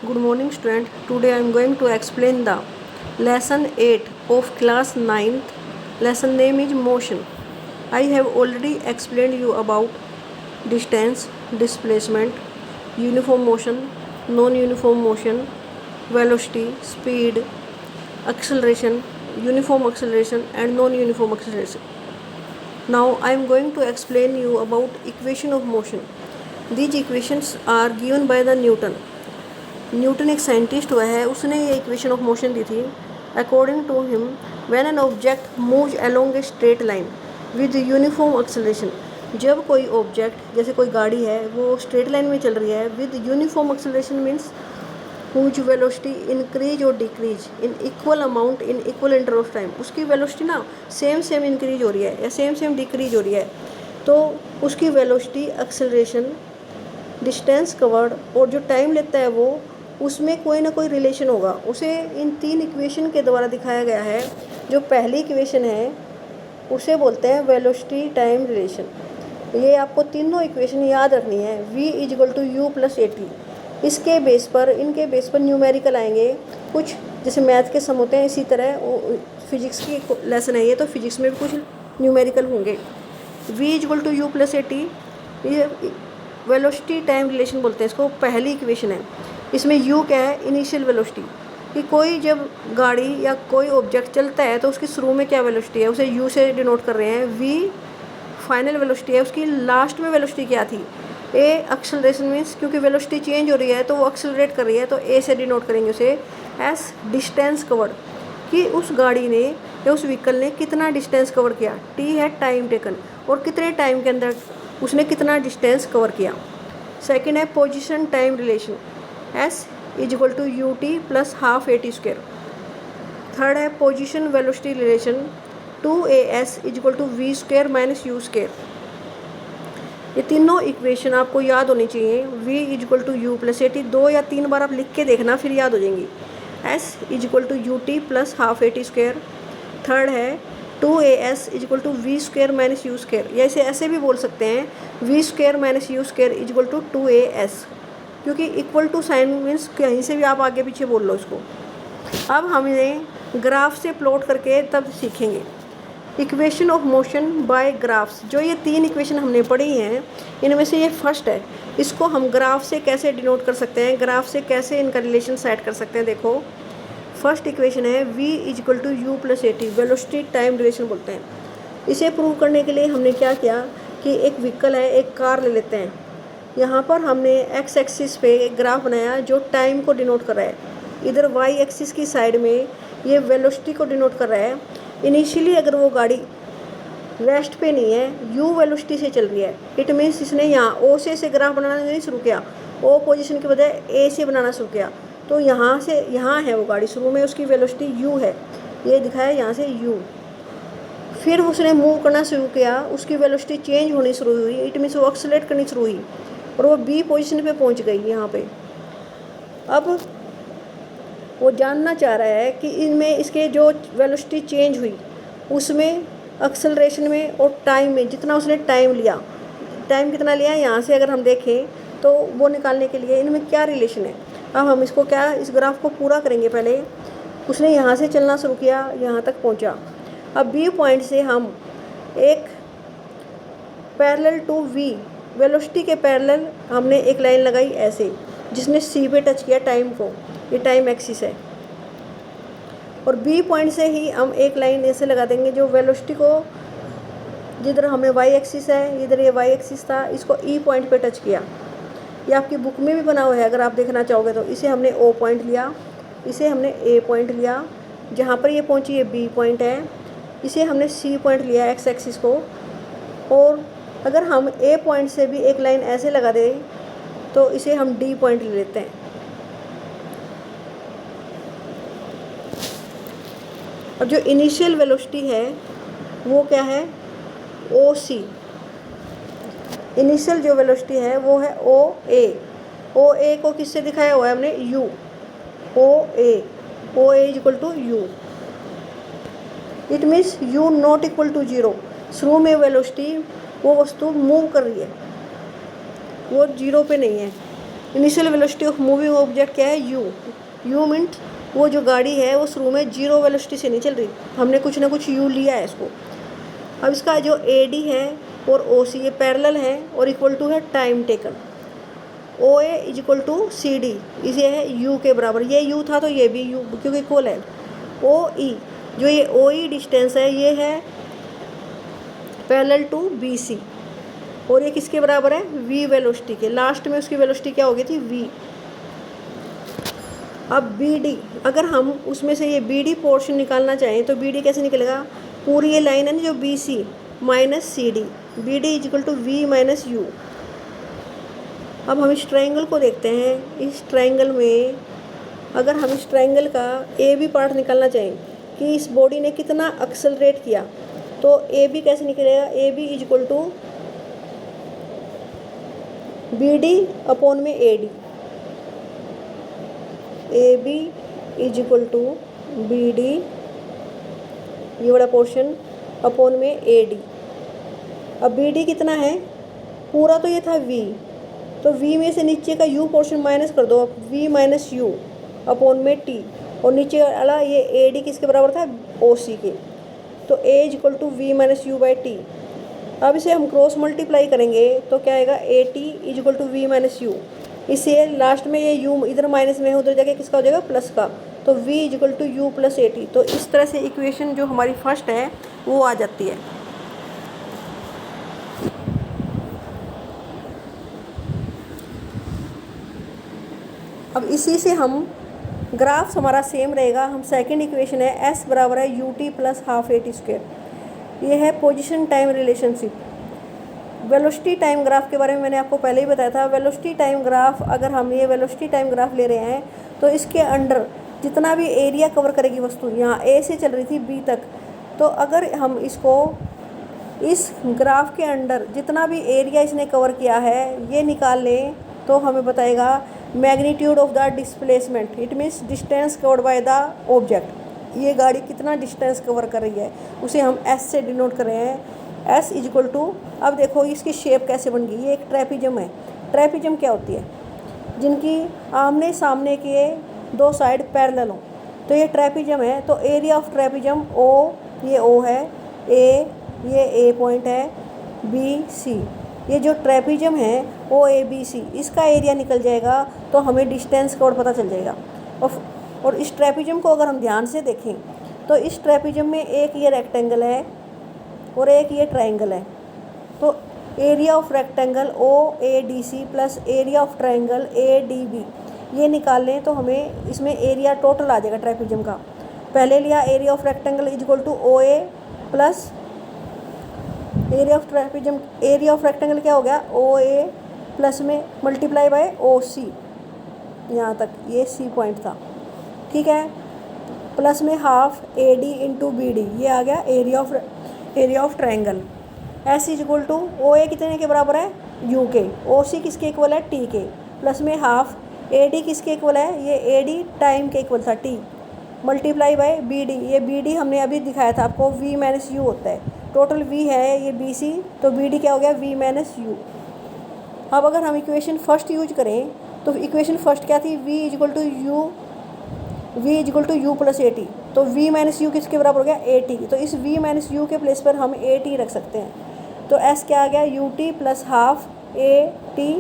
Good morning student. Today I am going to explain the lesson 8 of class 9th. Lesson name is motion. I have already explained you about distance, displacement, uniform motion, non-uniform motion, velocity, speed, acceleration, uniform acceleration and non-uniform acceleration. Now I am going to explain you about equation of motion. These equations are given by the Newton. Newton एक scientist हुआ है, उसने ये equation of motion दी थी. According to him, when an object moves along a straight line with uniform acceleration, जब कोई object जैसे कोई गाड़ी है वो स्ट्रेट लाइन में चल रही है with uniform acceleration means whose velocity increase और decrease in equal amount in equal interval of time, उसकी वेलोसिटी ना सेम इंक्रीज हो रही है या सेम डिक्रीज हो रही है, तो उसकी वेलोसिटी, एक्सेलरेशन, डिस्टेंस कवर्ड और जो टाइम लेता है वो उसमें कोई ना कोई रिलेशन होगा. उसे इन तीन इक्वेशन के द्वारा दिखाया गया है. जो पहली इक्वेशन है उसे बोलते हैं वेलोसिटी टाइम रिलेशन. ये आपको तीनों इक्वेशन याद रखनी है. v = u + at. इसके बेस पर, इनके बेस पर न्यूमेरिकल आएंगे कुछ, जैसे मैथ के सम होते हैं इसी तरह फिजिक्स की लेसन है ये, तो फिजिक्स में भी कुछ न्यूमेरिकल होंगे. v = u + at, ये वेलोसिटी टाइम रिलेशन बोलते हैं इसको. पहली इक्वेशन है. इसमें u क्या है? इनिशियल वेलोसिटी, कि कोई जब गाड़ी या कोई ऑब्जेक्ट चलता है तो उसकी शुरू में क्या वेलोसिटी है उसे u से डिनोट कर रहे हैं. v फाइनल वेलोसिटी है, उसकी लास्ट में वेलोसिटी क्या थी. a एक्सेलरेशन मीन्स क्योंकि वेलोसिटी चेंज हो रही है तो वो एक्सेलरेट कर रही है, तो a से डिनोट करेंगे उसे. s डिस्टेंस कवर्ड, कि उस गाड़ी ने या उस व्हीकल ने कितना डिस्टेंस कवर किया. t है टाइम टेकन, और कितने टाइम के अंदर उसने कितना डिस्टेंस कवर किया. सेकेंड है position time relation, s = ut + ½ at². Third है position velocity relation, 2as = v² - u². ये तीनों इक्वेशन आपको याद होनी चाहिए. v = u + at, 2 या 3 बार आप लिख के देखना फिर याद हो जाएंगी. s = ut + ½ at². थर्ड है 2as = v² - u², या इसे ऐसे भी बोल सकते हैं v² - u² = 2as, क्योंकि इक्वल टू साइन मीन्स कहीं से भी आप आगे पीछे बोल लो इसको. अब हम इन्हें ग्राफ से प्लॉट करके तब सीखेंगे. Equation of motion by graphs, जो ये तीन इक्वेशन हमने पढ़ी हैं इनमें से ये फर्स्ट है. इसको हम ग्राफ से कैसे डिनोट कर सकते हैं, ग्राफ से कैसे इनका रिलेशन सेट कर सकते हैं. देखो, फर्स्ट इक्वेशन है v = u + at, velocity time relation बोलते हैं. इसे प्रूव करने के लिए हमने क्या किया कि एक व्हीकल है, एक कार ले लेते हैं. यहाँ पर हमने एक्स एक्सिस पे एक ग्राफ बनाया जो टाइम को डिनोट कर रहा है. इधर वाई एक्सिस की साइड में ये वेलोसिटी को डिनोट कर रहा है. इनिशियली अगर वो गाड़ी रेस्ट पे नहीं है, यू वेलोसिटी से चल रही है, इट मीन्स इसने यहाँ ओ से ग्राफ बनाना नहीं शुरू किया, ओ पोजीशन के बजाय ए से बनाना शुरू किया. तो यहाँ से यहाँ है वो गाड़ी, शुरू में उसकी वेलोसिटी यू है, ये दिखाया यहाँ से यू. फिर उसने मूव करना शुरू किया, उसकी वेलोसिटी चेंज होनी शुरू हुई, इट मीन्स वो एक्सेलरेट करनी शुरू हुई और वो बी पोजीशन पे पहुंच गई यहाँ पे. अब वो जानना चाह रहा है कि इनमें इसके जो वेलोसिटी चेंज हुई उसमें एक्सेलरेशन में और टाइम में जितना उसने टाइम लिया, टाइम कितना लिया यहाँ से अगर हम देखें तो वो निकालने के लिए इनमें क्या रिलेशन है. अब हम इसको क्या, इस ग्राफ को पूरा करेंगे. पहले उसने यहाँ से चलना शुरू किया, यहाँ तक पहुँचा. अब बी पॉइंट से हम एक पैरेलल टू वी वेलोसिटी के पैरेलल हमने एक लाइन लगाई ऐसे, जिसने सी पे टच किया टाइम को, ये टाइम एक्सिस है. और बी पॉइंट से ही हम एक लाइन ऐसे लगा देंगे जो वेलोसिटी को, जिधर हमें वाई एक्सिस है, इधर ये वाई एक्सिस था, इसको ई पॉइंट पे टच किया. ये आपकी बुक में भी बना हुआ है अगर आप देखना चाहोगे तो. इसे हमने ओ पॉइंट लिया, इसे हमने ए पॉइंट लिया, जहाँ पर ये पहुँची ये बी पॉइंट है. इसे हमने सी पॉइंट लिया एक्स एक्सिस को. और अगर हम ए पॉइंट से भी एक लाइन ऐसे लगा दें तो इसे हम डी पॉइंट ले लेते हैं. और जो इनिशियल वेलोसिटी है वो क्या है, ओ सी. इनिशियल जो वेलोसिटी है वो है ओ ए. ओ ए को किससे दिखाया हुआ है हमने, u. O A = u. It means u not equal to 0. शुरू में वेलोसिटी वो वस्तु मूव कर रही है, वो 0 पे नहीं है. Initial velocity of moving object क्या है, यू। यू मीन्स वो जो गाड़ी है वो शुरू में जीरो वेलोसिटी से नहीं चल रही, हमने कुछ ना कुछ यू लिया है इसको। अब इसका जो ए डी है और ओ सी ये पैरेलल है और इक्वल टू है time taken. O A is equal to C D, इसे है यू के बराबर, ये यू था तो ये भी यू क्योंकि इक्वल है। ओ ई, जो ये ओ ई डिस्टेंस है ये है पैरेलल टू बी सी, और ये किसके बराबर है, वी वेलोसिटी के। लास्ट में उसकी वेलोसिटी क्या हो गई थी, वी। अब बी डी, अगर हम उसमें से ये बी डी पोर्शन निकालना चाहें तो बी डी कैसे निकलेगा, पूरी ये लाइन है ना जो B C minus C D, B D is equal to v minus u. अब हम इस ट्रायंगल को देखते हैं, इस ट्रायंगल में अगर हम इस ट्रायंगल का ए बी पार्ट निकालना चाहें कि इस बॉडी ने कितना एक्सेलरेट किया, तो ए बी कैसे निकलेगा, A B is equal to B D upon में A D, A B is equal to B D ये वाला पोर्शन अपॉन में ए डी। अब बी डी कितना है, पूरा तो ये था वी, तो v में से नीचे का u पोर्शन माइनस कर दो, अब v माइनस यू अपॉन में t, और नीचे वाला ये ए डी किसके बराबर था, ओ सी के, तो a is equal to v minus u by t. अब इसे हम क्रॉस मल्टीप्लाई करेंगे तो क्या आएगा, a t is equal to v minus u. इसे लास्ट में ये u इधर माइनस में है, उधर जाके किसका हो जाएगा, प्लस का, तो v is equal to u plus a t. तो इस तरह से इक्वेशन जो हमारी फर्स्ट है वो आ जाती है। अब इसी से हम ग्राफ्स हमारा सेम रहेगा। हम सेकंड इक्वेशन है s बराबर है you t plus half a t square, ये है position time relationship. Velocity time graph के बारे में मैंने आपको पहले ही बताया था। वेलोसिटी टाइम ग्राफ, अगर हम ये वेलोसिटी टाइम ग्राफ ले रहे हैं तो इसके अंडर जितना भी एरिया कवर करेगी वस्तु, यहाँ ए से चल रही थी बी तक, तो अगर हम इसको इस ग्राफ के अंडर जितना भी एरिया इसने कवर किया है ये निकाल लें तो हमें बताएगा magnitude of the displacement, it means distance covered by the object. ये गाड़ी कितना डिस्टेंस कवर कर रही है उसे हम एस से डिनोट कर रहे हैं, एस इज इक्वल टू। अब देखो इसकी शेप कैसे बन गई, ये एक ट्रेपिजम है। ट्रेपिजम क्या होती है, जिनकी आमने सामने के दो साइड पैरेलल हो, तो ये ट्रेपिजम है। तो एरिया ऑफ ट्रेपिजम ओ, ये ओ है, ए ये ए पॉइंट है, बी सी, ये जो ट्रेपिजम है ओ ए बी सी, इसका एरिया निकल जाएगा तो हमें डिस्टेंस कवर्ड पता चल जाएगा। और इस ट्रेपिजम को अगर हम ध्यान से देखें तो इस ट्रेपिजम में एक ये रेक्टेंगल है और एक ये ट्रायंगल है, तो area of rectangle O A D C plus area of triangle A D B, ये निकाल लें तो हमें इसमें एरिया टोटल आ जाएगा ट्रेपिजम का। पहले लिया area of rectangle is equal to O A plus area of trapezium, area of rectangle क्या हो गया, ओ ए प्लस में मल्टीप्लाई बाय ओ सी, यहाँ तक ये सी पॉइंट था, ठीक है, प्लस में half A D into B D, ये आ गया area of triangle. S is equal to O A कितने के बराबर है, यू के, ओ सी किसके इक्वल है, टी के, प्लस में हाफ ए डी किसके इक्वल है, ये ए डी टाइम के इक्वल था T, multiply by B D, ये बी डी हमने अभी दिखाया था आपको वी माइनस यू होता है, टोटल v है ये बी सी, तो बी डी क्या हो गया, v माइनस यू। अब अगर हम इक्वेशन फर्स्ट यूज करें तो इक्वेशन फर्स्ट क्या थी, v is equal to u plus a t, तो v माइनस यू किसके बराबर हो गया, ए टी, तो इस v माइनस यू के प्लेस पर हम ए टी रख सकते हैं, तो s क्या आ गया, u t plus half a t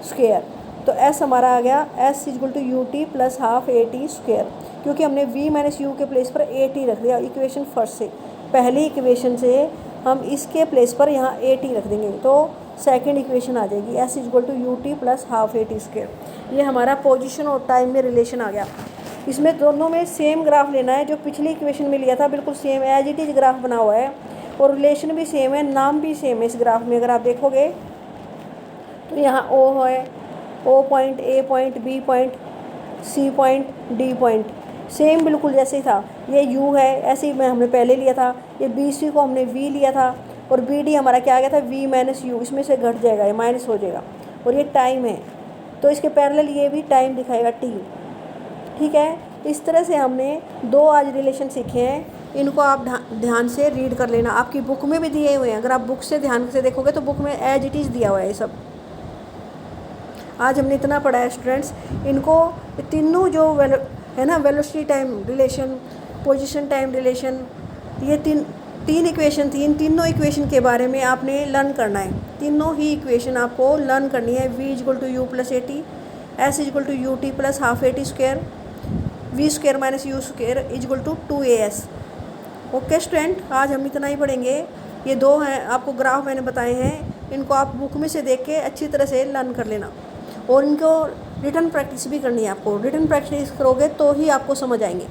square, तो s हमारा आ गया s is equal to u t plus half a t square, क्योंकि हमने v माइनस यू के प्लेस पर ए टी रख दिया इक्वेशन फर्स्ट से। पहली इक्वेशन से हम इसके प्लेस पर यहाँ ए टी रख देंगे तो सेकंड इक्वेशन आ जाएगी s is equal to u t plus half a t square. ये हमारा पोजीशन और टाइम में रिलेशन आ गया। इसमें दोनों में सेम ग्राफ लेना है जो पिछली इक्वेशन में लिया था, बिल्कुल same as it is graph बना हुआ है और रिलेशन भी सेम है, नाम भी सेम है इस ग्राफ में। अगर आप देखोगे तो यहाँ ओ है, O point, A point, B point, C point, D point, same बिल्कुल जैसे ही था। ये यू है, ऐसे ही मैं हमने पहले लिया था। ये बी सी को हमने वी लिया था और बी डी हमारा क्या आ गया था, वी माइनस यू, इसमें से घट जाएगा, ये माइनस हो जाएगा। और ये टाइम है तो इसके पैरेलल ये भी टाइम दिखाएगा टी, ठीक है। इस तरह से हमने दो आज रिलेशन सीखे हैं, इनको आप ध्यान से रीड कर लेना। आपकी बुक में भी दिए हुए हैं, अगर आप बुक से ध्यान से देखोगे तो बुक में एज इट इज़ दिया हुआ है ये सब। आज हमने इतना पढ़ा है स्टूडेंट्स। इनको तीनों जो है ना, velocity time relation, position time relation, ये तीन इक्वेशन थी। इन तीनों इक्वेशन के बारे में आपने लर्न करना है। तीनों ही इक्वेशन आपको लर्न करनी है। v equal to u plus a t, s equal to u t plus half a t square, v square minus u square equal to 2as। Okay student, आज हम इतना ही पढ़ेंगे। ये दो हैं आपको ग्राफ मैंने बताए हैं, इनको आप बुक में से देख के अच्छी तरह से लर्न कर लेना, और इनको रिटन प्रैक्टिस भी करनी है। आपको रिटन प्रैक्टिस करोगे तो ही आपको समझ आएंगे।